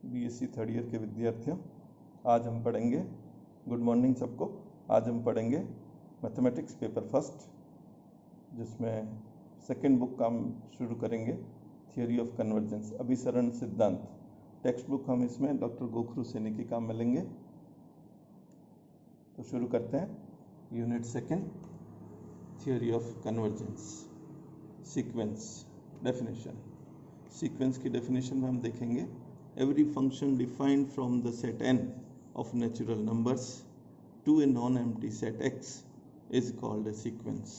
BSc third year के विद्यार्थियों, आज हम पढ़ेंगे, गुड मॉर्निंग सबको। आज हम पढ़ेंगे मैथमेटिक्स पेपर फर्स्ट, जिसमें सेकंड बुक का हम शुरू करेंगे, थियोरी ऑफ कन्वर्जेंस, अभिसरण सिद्धांत। टेक्स्ट बुक हम इसमें डॉक्टर गोखरू सैनिकी का मिलेंगे। तो शुरू करते हैं। Unit second, theory of convergence. Sequence definition. Sequence की डेफिनेशन में हम देखेंगे, every function defined from the set n of natural numbers to a non-empty set x is called a sequence।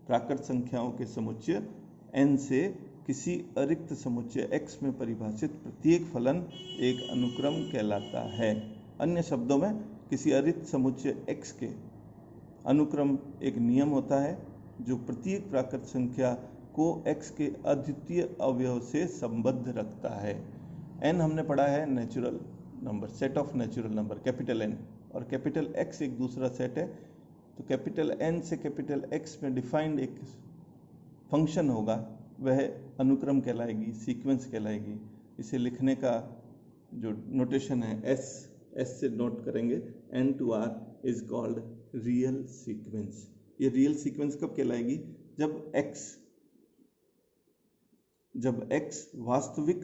प्राकृत संख्याओं के समुच्चय n से किसी अरिक्त समुच्चय x में परिभाषित प्रत्येक फलन एक अनुक्रम कहलाता है। अन्य शब्दों में, किसी अरिक्त समुच्चय x के अनुक्रम एक नियम होता है जो प्रत्येक प्राकृत संख्या को x के अद्वितीय अवयव से संबद्ध रखता है। n हमने पढ़ा है natural number, set of natural number capital N, और कैपिटल X एक दूसरा सेट है। तो कैपिटल N से कैपिटल X में डिफाइंड एक फंक्शन होगा, वह अनुक्रम कहलाएगी, सीक्वेंस कहलाएगी। इसे लिखने का जो नोटेशन है S से नोट करेंगे, N to R is called real sequence. ये रियल सीक्वेंस कब कहलाएगी? जब x वास्तविक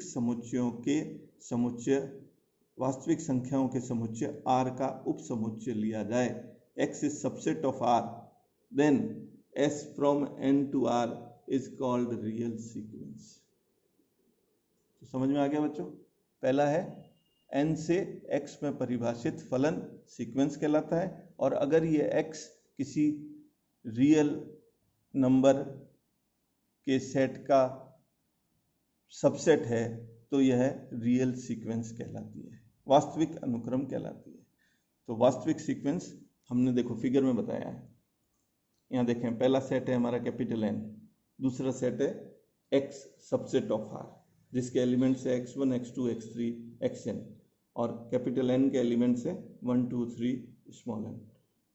वास्तविक संख्याओं के समुच्चय r का उप समुच्चय लिया जाए। x is subset of r, then s from n to r is called real sequence। तो समझ में आ गया बच्चों? पहला है n से x में परिभाषित फलन सीक्वेंस कहलाता है, और अगर ये x किसी रियल नंबर के सेट का सबसेट है तो यह रियल सीक्वेंस कहलाती है, वास्तविक अनुक्रम कहलाती है। तो वास्तविक सीक्वेंस हमने देखो फिगर में बताया है। यहाँ देखें, पहला सेट है हमारा कैपिटल N, दूसरा सेट है X सबसेट ऑफ R, जिसके एलिमेंट्स है x1, x2, x3, xn, और कैपिटल N के एलिमेंट्स है 1, 2, 3 स्मॉल n।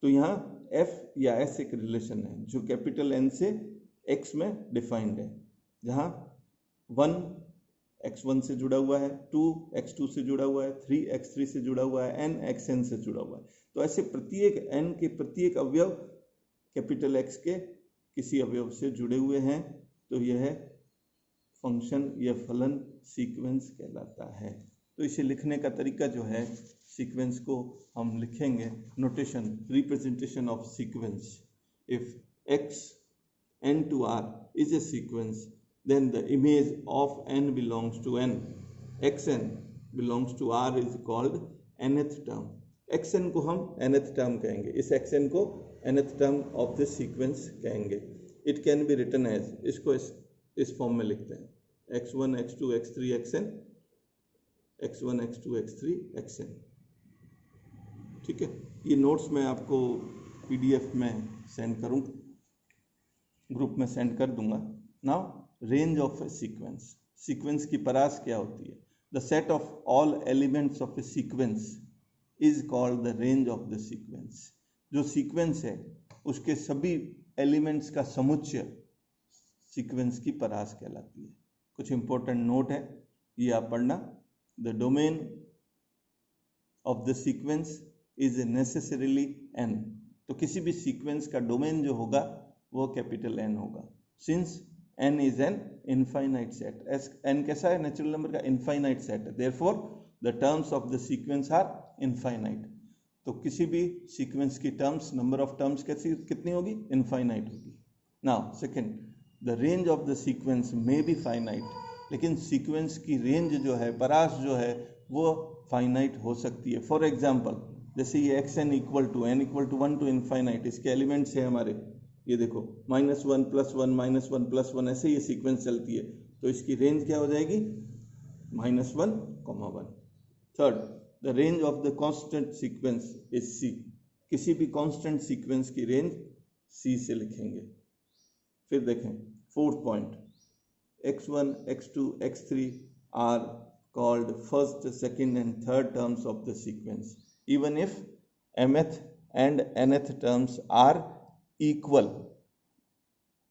तो यहाँ F या S एक रिलेशन है जो कैपिटल N से X में डिफाइंड है, जहाँ 1 x1 से जुड़ा हुआ है, 2 x2 से जुड़ा हुआ है, 3 x3 से जुड़ा हुआ है, n xn से जुड़ा हुआ है। तो ऐसे प्रत्येक n के प्रत्येक अवयव कैपिटल X के किसी अवयव से जुड़े हुए हैं, तो यह फंक्शन या फलन सीक्वेंस कहलाता है। तो इसे लिखने का तरीका जो है, सीक्वेंस को हम लिखेंगे, notation, representation of sequence. If x n to r is a sequence, then the image of n belongs to n, xn belongs to r is called nth term। xn को हम nth term कहेंगे, इस xn को nth term of the sequence कहेंगे। it can be written as, इसको इस form में लिखते हैं, x1, x2, x3, xn, x1, x2, x3, xn। ठीक है, ये नोट्स मैं आपको PDF में सेंड करूँ, ग्रुप में सेंड कर दूंगा। Now range of A sequence. Sequence की परास क्या होती है? The set of all elements of A sequence is called the range of the sequence. जो सीक्वेंस है उसके सभी एलिमेंट्स का समुच्चय सीक्वेंस की परास कहलाती है। कुछ इंपॉर्टेंट नोट है, ये आप पढ़ना। The domain of the sequence is necessarily n। तो किसी भी सीक्वेंस का डोमेन जो होगा वो कैपिटल N होगा, since n is an infinite set। n कैसा है? नेचुरल नंबर का इनफाइनाइट सेट है, therefore the terms of the sequence are infinite। तो किसी भी सीक्वेंस की टर्म्स, नंबर ऑफ टर्म्स कितनी होगी? इनफाइनाइट होगी। Now second, the range of the sequence may be finite. लेकिन सीक्वेंस की रेंज जो है, परास जो है, वो फाइनाइट हो सकती है। फॉर एग्जाम्पल, जैसे ये xn equal to n equal to 1 to infinite, इसके एलिमेंट्स है हमारे, ये देखो -1 + 1 -1 + 1, ऐसे ये सीक्वेंस चलती है। तो इसकी रेंज क्या हो जाएगी? -1, 1। Third, the range of the constant sequence is C। किसी भी कांस्टेंट सीक्वेंस की रेंज C से लिखेंगे। फिर देखें fourth point, x1, x2, x3 are called first, second and third terms of the sequence, even if mth and nth terms are equal,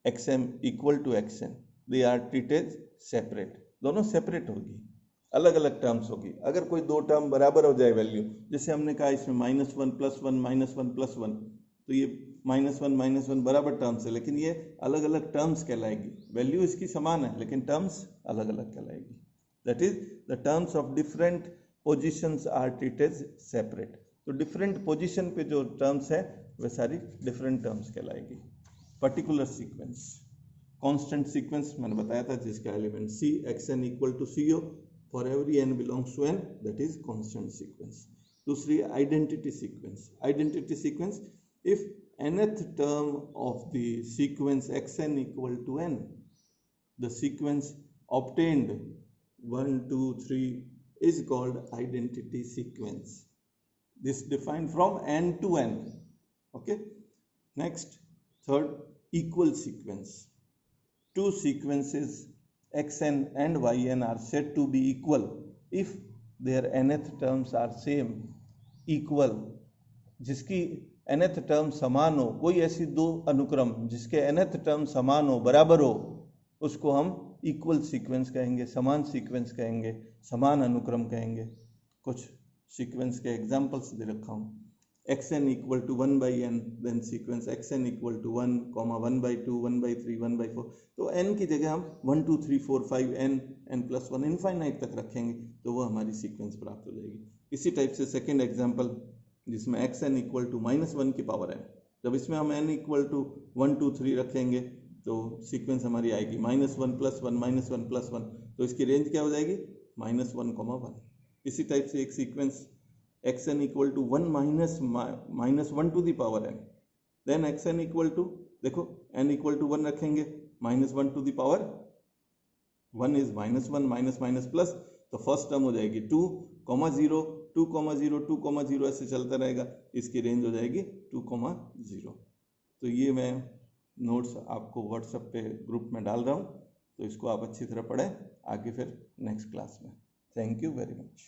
xm equal to xn, they are treated separate। दोनों separate होगी। अलग अलग terms होगी। अगर कोई दो term बराबर हो जाए वैल्यू, जैसे हमने कहा इसमें -1 + 1 -1 + 1, तो ये -1 बराबर टर्म्स है, लेकिन ये अलग अलग टर्म्स कहलाएगी। वैल्यू इसकी समान है लेकिन टर्म्स अलग अलग कहलाएगी। That is the terms of different positions are treated separate. तो डिफरेंट पोजिशन पे जो टर्म्स है वे सारी डिफरेंट टर्म्स कहलाएगी। पर्टिकुलर सीक्वेंस, कांस्टेंट सीक्वेंस मैंने बताया था जिसका element c, xn equal to co for every n belongs to n, that is constant sequence. दूसरी identity sequence. Identity sequence, if nth term of the sequence xn equal to n, the sequence obtained 1 2 3 is called identity sequence. This defined from n to n. Okay, next, third, equal sequence. Two sequences xn and yn are said to be equal if their nth terms are same, equal, जिसकी nth term समान हो। कोई ऐसी दो अनुक्रम जिसके nth term समान हो, बराबर हो, उसको हम इक्वल सीक्वेंस कहेंगे, समान सीक्वेंस कहेंगे, समान अनुक्रम कहेंगे। कुछ सीक्वेंस के एग्जांपल्स दे रखा हूँ। xn equal to 1/n, then sequence xn equal to 1, 1/2, 1/3, 1/4। तो n की जगह हम 1 2 3 4 5 n + 1 इनफाइनाइट तक रखेंगे तो वो हमारी सीक्वेंस प्राप्त हो जाएगी। इसी टाइप से सेकेंड एग्जाम्पल, जिसमें xn इक्वल टू -1 की पावर n, जब इसमें हम n इक्वल टू 1 2 3 रखेंगे तो सीक्वेंस हमारी आएगी -1 + 1 -1 + 1, तो इसकी रेंज क्या हो जाएगी -1, 1। इसी टाइप से एक sequence xn equal to 1 - 1 to the power n, then xn equal to, देखो n इक्वल टू 1 रखेंगे, -1 to the power 1 is -1 minus plus, तो फर्स्ट टर्म हो जाएगी 2, 0 2, 0 2, 0 ऐसे चलता रहेगा। इसकी रेंज हो जाएगी 2, 0। तो ये मैं नोट्स आपको व्हाट्सएप पे ग्रुप में डाल रहा हूँ, तो इसको आप अच्छी तरह पढ़ें आगे फिर नेक्स्ट क्लास में। Thank you very much.